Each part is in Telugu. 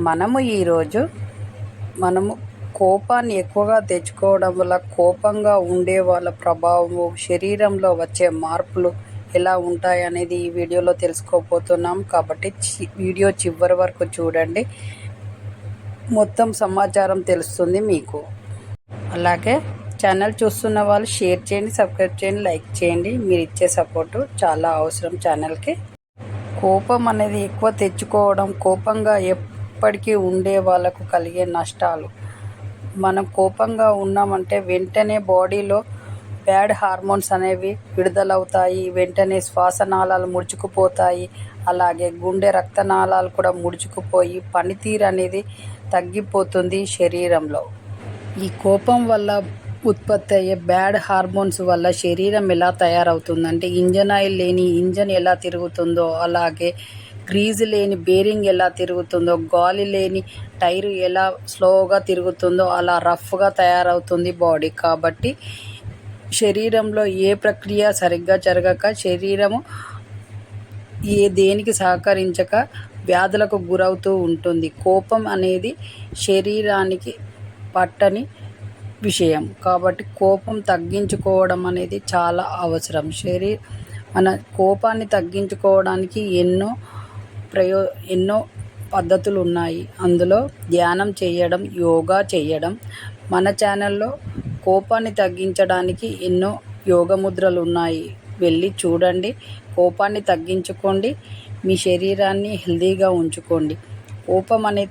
మనము ఈరోజు కోపాన్ని ఎక్కువగా తెచ్చుకోవడం వల్ల కోపంగా ఉండే వాళ్ళ ప్రభావము శరీరంలో వచ్చే మార్పులు ఎలా ఉంటాయనేది ఈ వీడియోలో తెలుసుకోబోతున్నాం. కాబట్టి వీడియో చివరి వరకు చూడండి, మొత్తం సమాచారం తెలుస్తుంది మీకు. అలాగే ఛానల్ చూస్తున్న వాళ్ళు షేర్ చేయండి, సబ్స్క్రైబ్ చేయండి, లైక్ చేయండి. మీరు ఇచ్చే సపోర్టు చాలా అవసరం ఛానల్కి. కోపం అనేది ఎక్కువ తెచ్చుకోవడం, కోపంగా ఎప్పటికీ ఉండే వాళ్ళకు కలిగే నష్టాలు. మనం కోపంగా ఉన్నామంటే వెంటనే బాడీలో బ్యాడ్ హార్మోన్స్ అనేవి విడుదలవుతాయి. వెంటనే శ్వాసనాళాలు ముడుచుకుపోతాయి. అలాగే గుండె రక్తనాళాలు కూడా ముడుచుకుపోయి పనితీరు అనేది తగ్గిపోతుంది శరీరంలో. ఈ కోపం వల్ల ఉత్పత్తి అయ్యే బ్యాడ్ హార్మోన్స్ వల్ల శరీరం ఎలా తయారవుతుందంటే, ఇంజన్ ఆయిల్ లేని ఇంజన్ ఎలా తిరుగుతుందో, అలాగే గ్రీజు లేని బేరింగ్ ఎలా తిరుగుతుందో, గాలి లేని టైరు ఎలా స్లోగా తిరుగుతుందో అలా రఫ్గా తయారవుతుంది బాడీ. కాబట్టి శరీరంలో ఏ ప్రక్రియ సరిగ్గా జరగక, శరీరము దేనికి సహకరించక వ్యాధులకు గురవుతూ ఉంటుంది. కోపం అనేది శరీరానికి పట్టని విషయం. కాబట్టి కోపం తగ్గించుకోవడం అనేది చాలా అవసరం. మన కోపాన్ని తగ్గించుకోవడానికి ఎన్నో పద్ధతులు ఉన్నాయి. అందులో ధ్యానం చేయడం, యోగా చేయడం. మన ఛానల్లో కోపాన్ని తగ్గించడానికి ఎన్నో యోగ ముద్రలు ఉన్నాయి, వెళ్ళి చూడండి. కోపాన్ని తగ్గించుకోండి, మీ శరీరాన్ని హెల్తీగా ఉంచుకోండి. కోపాన్ని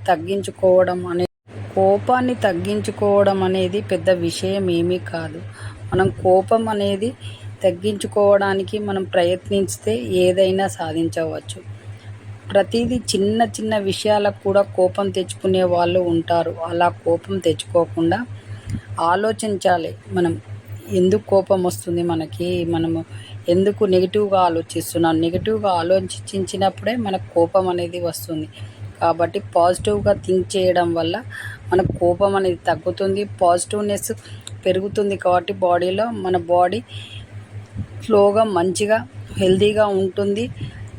తగ్గించుకోవడం అనేది పెద్ద విషయం ఏమీ కాదు. మనం కోపం అనేది తగ్గించుకోవడానికి మనం ప్రయత్నిస్తే ఏదైనా సాధించవచ్చు. ప్రతిదీ చిన్న చిన్న విషయాలకు కూడా కోపం తెచ్చుకునే వాళ్ళు ఉంటారు. అలా కోపం తెచ్చుకోకుండా ఆలోచించాలి. మనం ఎందుకు కోపం వస్తుంది మనము ఎందుకు నెగిటివ్గా ఆలోచిస్తున్నాం. నెగిటివ్గా ఆలోచించినప్పుడే మనకు కోపం అనేది వస్తుంది. కాబట్టి పాజిటివ్గా థింక్ చేయడం వల్ల మనకు కోపం అనేది తగ్గుతుంది, పాజిటివ్నెస్ పెరుగుతుంది. కాబట్టి బాడీలో మన బాడీ స్లోగా మంచిగా హెల్తీగా ఉంటుంది,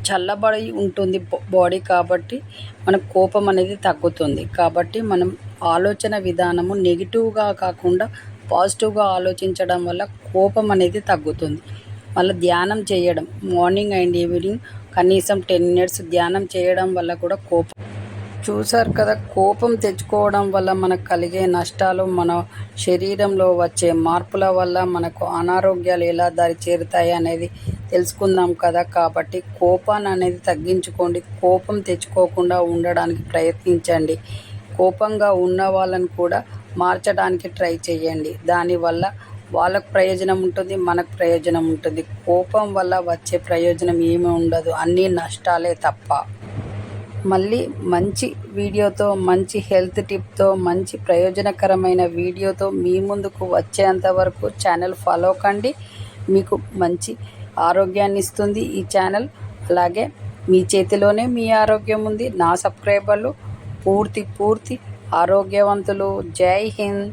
చల్లబడి ఉంటుంది బాడీ. కాబట్టి మనకు కోపం అనేది తగ్గుతుంది. కాబట్టి మనం ఆలోచన విధానము నెగిటివ్గా కాకుండా పాజిటివ్గా ఆలోచించడం వల్ల కోపం అనేది తగ్గుతుంది. మళ్ళీ ధ్యానం చేయడం, మార్నింగ్ అండ్ ఈవినింగ్ కనీసం 10 minutes ధ్యానం చేయడం వల్ల కూడా చూసారు కదా, కోపం తెచ్చుకోవడం వల్ల మనకు కలిగే నష్టాలు, మన శరీరంలో వచ్చే మార్పుల వల్ల మనకు అనారోగ్యాలు ఎలా దారి చేరుతాయి అనేది తెలుసుకుందాం కదా. కాబట్టి కోపాన్ని అనేది తగ్గించుకోండి, కోపం తెచ్చుకోకుండా ఉండడానికి ప్రయత్నించండి. కోపంగా ఉన్న వాళ్ళని కూడా మార్చడానికి ట్రై చేయండి. దానివల్ల వాళ్ళకు ప్రయోజనం ఉంటుంది, మనకు ప్రయోజనం ఉంటుంది. కోపం వల్ల వచ్చే ప్రయోజనం ఏమీ ఉండదు, అన్నీ నష్టాలే తప్ప. మళ్ళీ మంచి వీడియోతో, మంచి హెల్త్ టిప్తో, మంచి ప్రయోజనకరమైన వీడియోతో మీ ముందుకు వచ్చేంత వరకు ఛానల్ ఫాలో కండి. మీకు మంచి ఆరోగ్యాన్ని ఇస్తుంది ఈ ఛానల్. అలాగే మీ చేతిలోనే మీ ఆరోగ్యం ఉంది. నా సబ్స్క్రైబర్లు పూర్తి ఆరోగ్యవంతులు. జై హింద్.